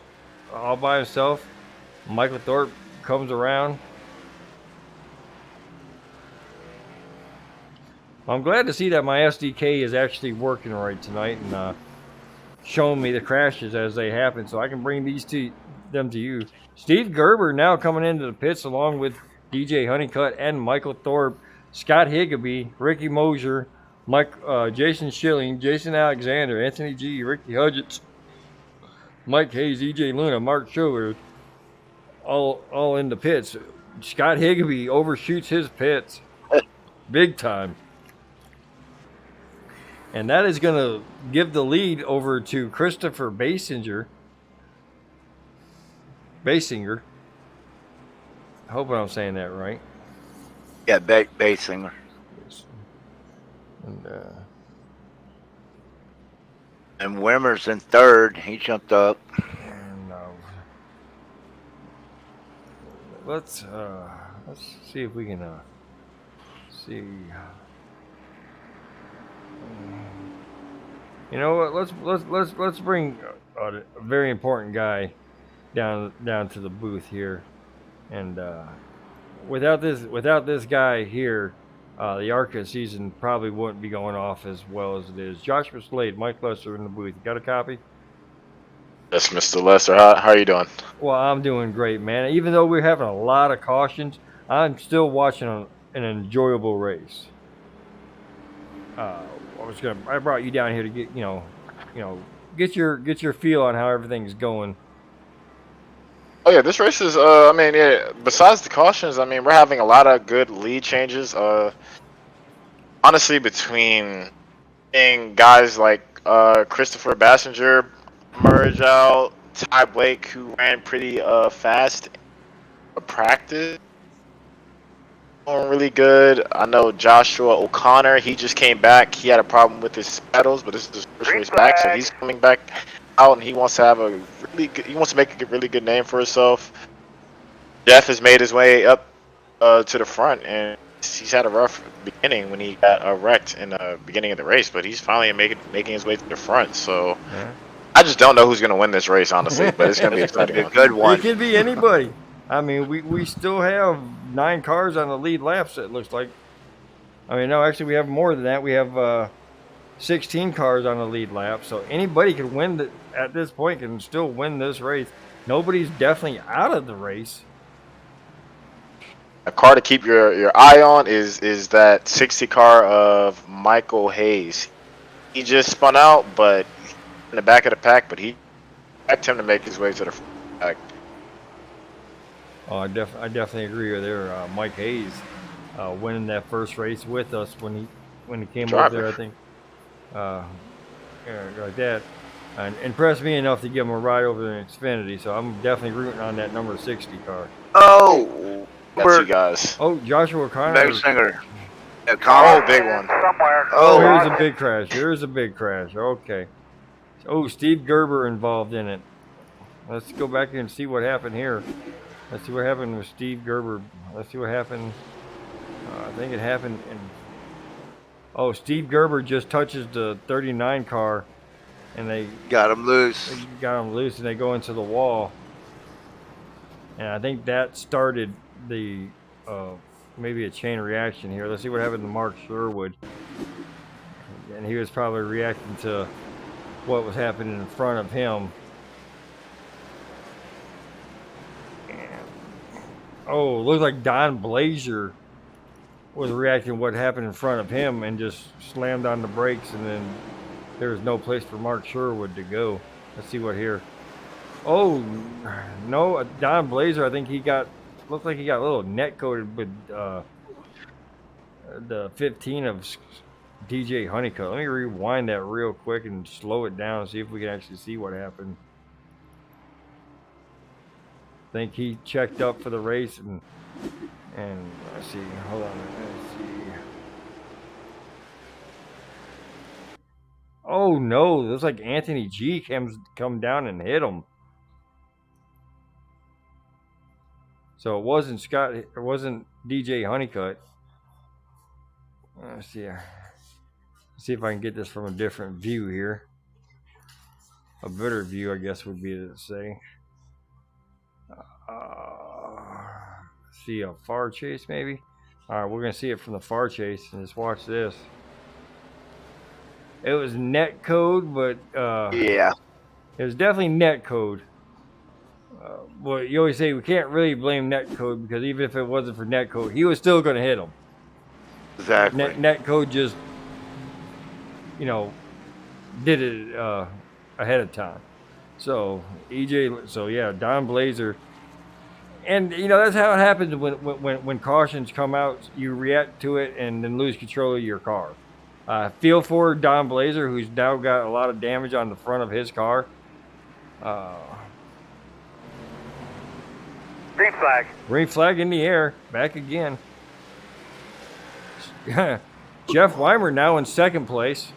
all by himself. Michael Thorpe comes around. I'm glad to see that my SDK is actually working right tonight and showing me the crashes as they happen, so I can bring them to you. Steve Gerber now coming into the pits along with DJ Honeycutt and Michael Thorpe, Scott Higbee, Ricky Mosier, Jason Schilling, Jason Alexander, Anthony G, Ricky Hudgetts, Mike Hayes, EJ Luna, Mark Schubert, all in the pits. Scott Higbee overshoots his pits big time. And that is going to give the lead over to Christopher Basinger. I hope I'm saying that right. Yeah, Basinger. And Wimmer's in third. He jumped up. And let's see if we can see. You know what? Let's bring a very important guy down to the booth here, and without this guy here, the ARCA season probably wouldn't be going off as well as it is. Joshua Slade, Mike Lesser in the booth. You got a copy? Yes, Mr. Lesser. How are you doing? Well, I'm doing great, man. Even though we're having a lot of cautions, I'm still watching an enjoyable race. I brought you down here to get get your feel on how everything's going. Oh yeah, this race is. I mean, yeah. Besides the cautions, I mean, we're having a lot of good lead changes. Honestly, between guys like Christopher Bassinger merge out, Ty Blake, who ran pretty fast in practice, doing really good. I know Joshua O'Connor. He just came back. He had a problem with his pedals, but this is his first race back, so he's coming back out, and he wants to have a really good. He wants to make a really good name for himself. Jeff has made his way up to the front, and he's had a rough beginning when he got wrecked in the beginning of the race, but he's finally making his way to the front. So I just don't know who's going to win this race, honestly, but it's going to be a good one. It could be anybody. I mean, we still have 9 cars on the lead laps, it looks like. I mean, no, actually, we have more than that. We have 16 cars on the lead lap, so anybody can win at this point, can still win this race. Nobody's definitely out of the race. A car to keep your eye on is that 60 car of Michael Hayes. He just spun out, but in the back of the pack, but he expect him to make his way to the back. Oh, I definitely agree with there. Mike Hayes winning that first race with us when he came over there, I think. Like that. And impressed me enough to give him a ride over in Xfinity, so I'm definitely rooting on that number 60 car. Oh, That's you guys. Oh, Joshua O'Connor. Bassinger. Oh, big one. Somewhere. Oh, here's a big crash. Here's a big crash. Okay. Oh, Steve Gerber involved in it. Let's go back and see what happened here. Let's see what happened with Steve Gerber. Let's see what happened. I think it happened in... Oh, Steve Gerber just touches the 39 car, and they got him loose. And they go into the wall. And I think that started the maybe a chain reaction here. Let's see what happened to Mark Sherwood. And he was probably reacting to what was happening in front of him. Oh, looks like Don Blazer was reacting to what happened in front of him and just slammed on the brakes, and then there was no place for Mark Sherwood to go. Let's see what here. Oh, no, Don Blazer, I think looked like he got a little net coated with the 15 of DJ Honeycutt. Let me rewind that real quick and slow it down and see if we can actually see what happened. I think he checked up for the race and let's see, hold on, let's see. Oh no, it looks like Anthony G come down and hit him. So it wasn't DJ Honeycutt. Let's see. Let's see if I can get this from a different view here. A better view, I guess, would be to say. See a far chase, maybe. All right, we're gonna see it from the far chase and just watch this. It was net code, but yeah, it was definitely net code. Well, you always say we can't really blame net code because even if it wasn't for net code, he was still gonna hit him. Exactly. Net code just, did it ahead of time. So yeah, Don Blazer. And that's how it happens when cautions come out. You react to it and then lose control of your car. Feel for Don Blazer, who's now got a lot of damage on the front of his car. Green flag. Green flag in the air. Back again. Jeff Weimer now in second place.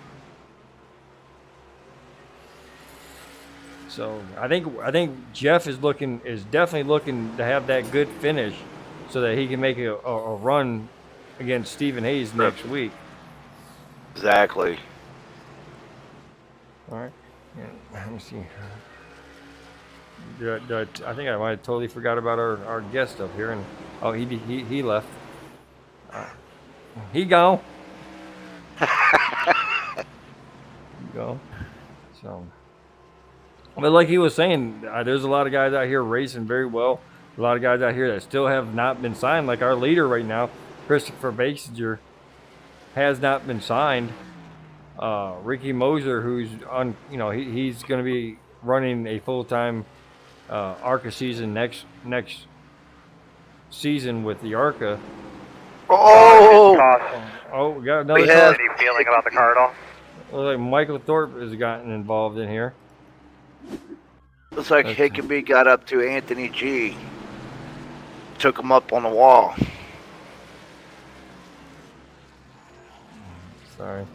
So I think Jeff is definitely looking to have that good finish, so that he can make a run against Stephen Hayes next week. Exactly. All right. Yeah, let me see. I think I might have totally forgot about our guest up here, and he left. He gone. He gone. So. But like he was saying, there's a lot of guys out here racing very well. A lot of guys out here that still have not been signed, like our leader right now, Christopher Bassinger. has not been signed. Ricky Moser, who's on, he's going to be running a full-time ARCA season next season with the ARCA. Oh! We got another Any feeling about the car at all? Looks like Michael Thorpe has gotten involved in here. Looks like Hickabee got up to Anthony G. Took him up on the wall. Sorry.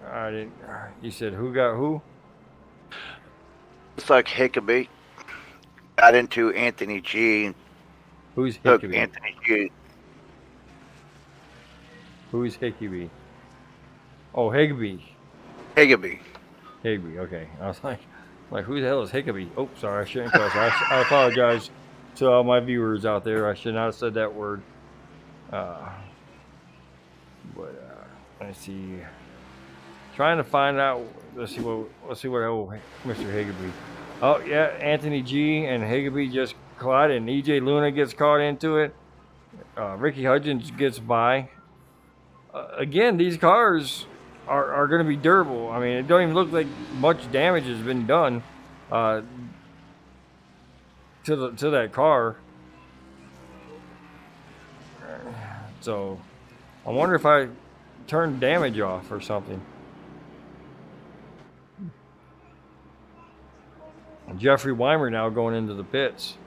I didn't. You said who got who? Looks like Hickabee got into Anthony G. Who's Took Hickabee? Anthony G. Who's Hickabee? Oh, Higbee. Hickabee. Higbee. Okay. I was like, who the hell is Hickabee? Oh, sorry. I shouldn't cuss. I apologize to all my viewers out there. I should not have said that word. Let's see. Trying to find out. Let's see what Mr. Higbee. Oh yeah, Anthony G and Higbee just collided, and EJ Luna gets caught into it. Ricky Hudgens gets by. Again, these cars are going to be durable. I mean, it don't even look like much damage has been done to that car. So, I wonder if I turn damage off or something. Jeffrey Weimer now going into the pits.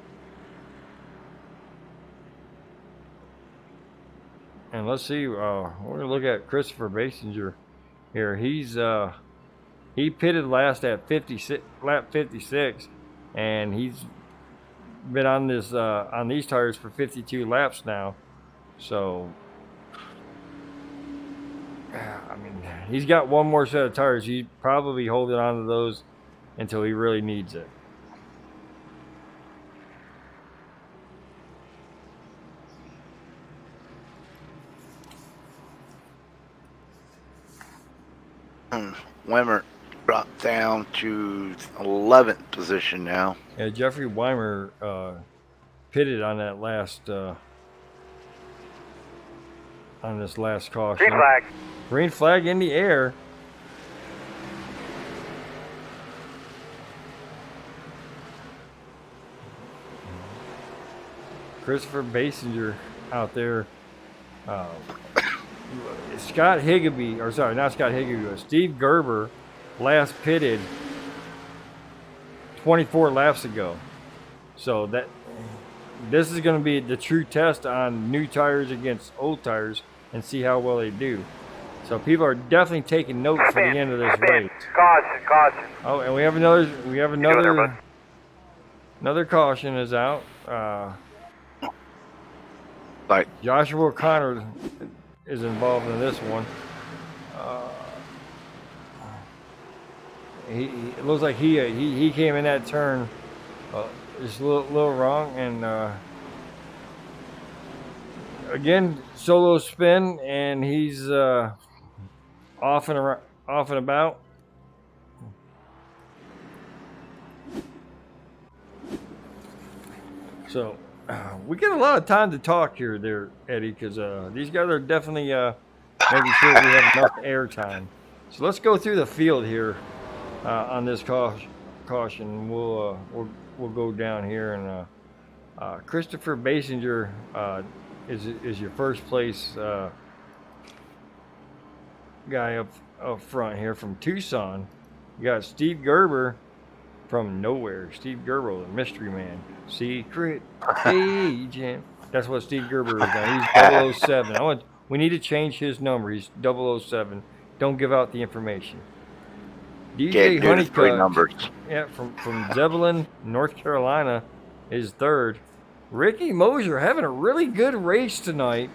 And let's see, we're going to look at Christopher Basinger here. He pitted last at lap 56, and he's been on these tires for 52 laps now. So, I mean, he's got one more set of tires. He's probably holding on to those until he really needs it. Wimmer dropped down to 11th position now. Yeah, Jeffrey Weimer pitted on that last on this last caution. Green flag. Green flag in the air. Christopher Basinger out there. Scott Higbee, or sorry, not Scott Higbee, but Steve Gerber last pitted 24 laps ago. So this is going to be the true test on new tires against old tires and see how well they do. So people are definitely taking note for the end of this race. Caution. Oh, and we have another caution is out. Like Joshua O'Connor is involved in this one. It looks like he came in that turn just a little wrong, and again solo spin, and he's off and about. So we get a lot of time to talk here, there, Eddie, because these guys are definitely making sure we have enough air time. So let's go through the field here on this caution. We'll go down here, and Christopher Basinger is your first place guy up front here from Tucson. You got Steve Gerber from nowhere. Steve Gerber, the mystery man. Secret agent. That's what Steve Gerber is now. He's 007. We need to change his number. He's 007. Don't give out the information. DJ Honeycutt, yeah, from Zebulon, North Carolina, is third. Ricky Moser having a really good race tonight.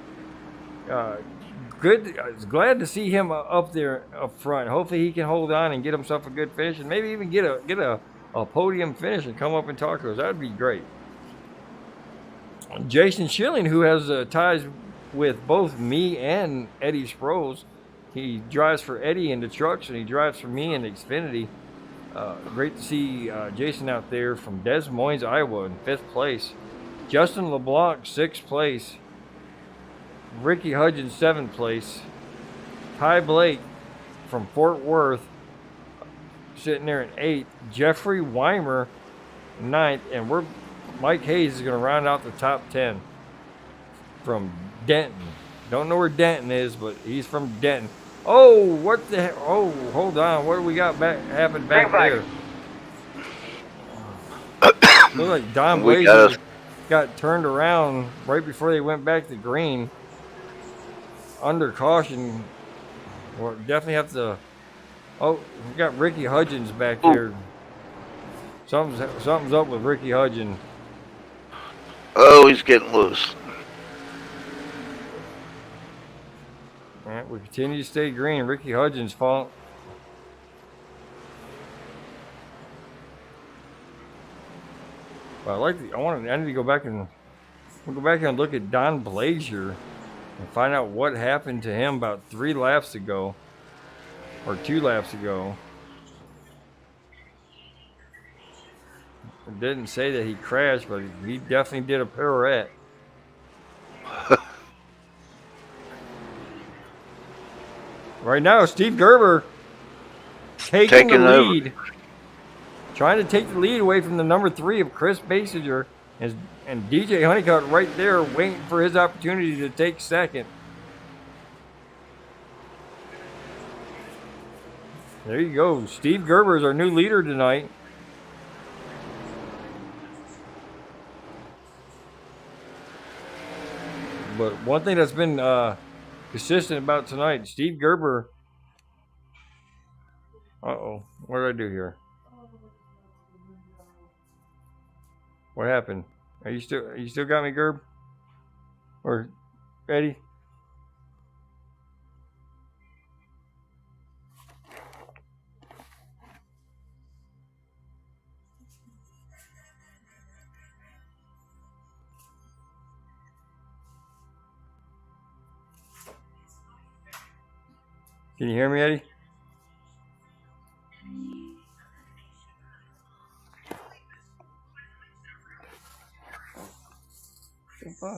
Good. I was glad to see him up there up front. Hopefully he can hold on and get himself a good finish, and maybe even get a podium finish and come up and talk to us. That would be great. Jason Schilling, who has ties with both me and Eddie Sproles. He drives for Eddie in the trucks, and he drives for me in the Xfinity. Great to see Jason out there from Des Moines, Iowa, in 5th place. Justin LeBlanc, 6th place. Ricky Hudgens, 7th place. Ty Blake from Fort Worth sitting there in 8th. Jeffrey Weimer 9th, and Mike Hayes is going to round out the top 10 from Denton. Don't know where Denton is, but he's from Denton. Oh, what the heck? Oh, hold on. What do we got happened back there? Looks like Don Blazer got turned around right before they went back to green. Under caution. We'll definitely have to. Oh, we got Ricky Hudgens back there. Something's up with Ricky Hudgens. Oh, he's getting loose. All right, we continue to stay green. Ricky Hudgens falling. But I need to go back and look at Don Blazier and find out what happened to him about 3 laps ago, or 2 laps ago. It didn't say that he crashed, but he definitely did a pirouette. Right now, Steve Gerber taking the lead. Trying to take the lead away from the number 3 of Chris Basinger. And DJ Honeycutt right there waiting for his opportunity to take second. There you go. Steve Gerber is our new leader tonight. But one thing that's been consistent about tonight, Steve Gerber. Uh-oh. What did I do here? What happened? Are you still got me, Gerb? Or Eddie? Can you hear me, Eddie? Goodbye.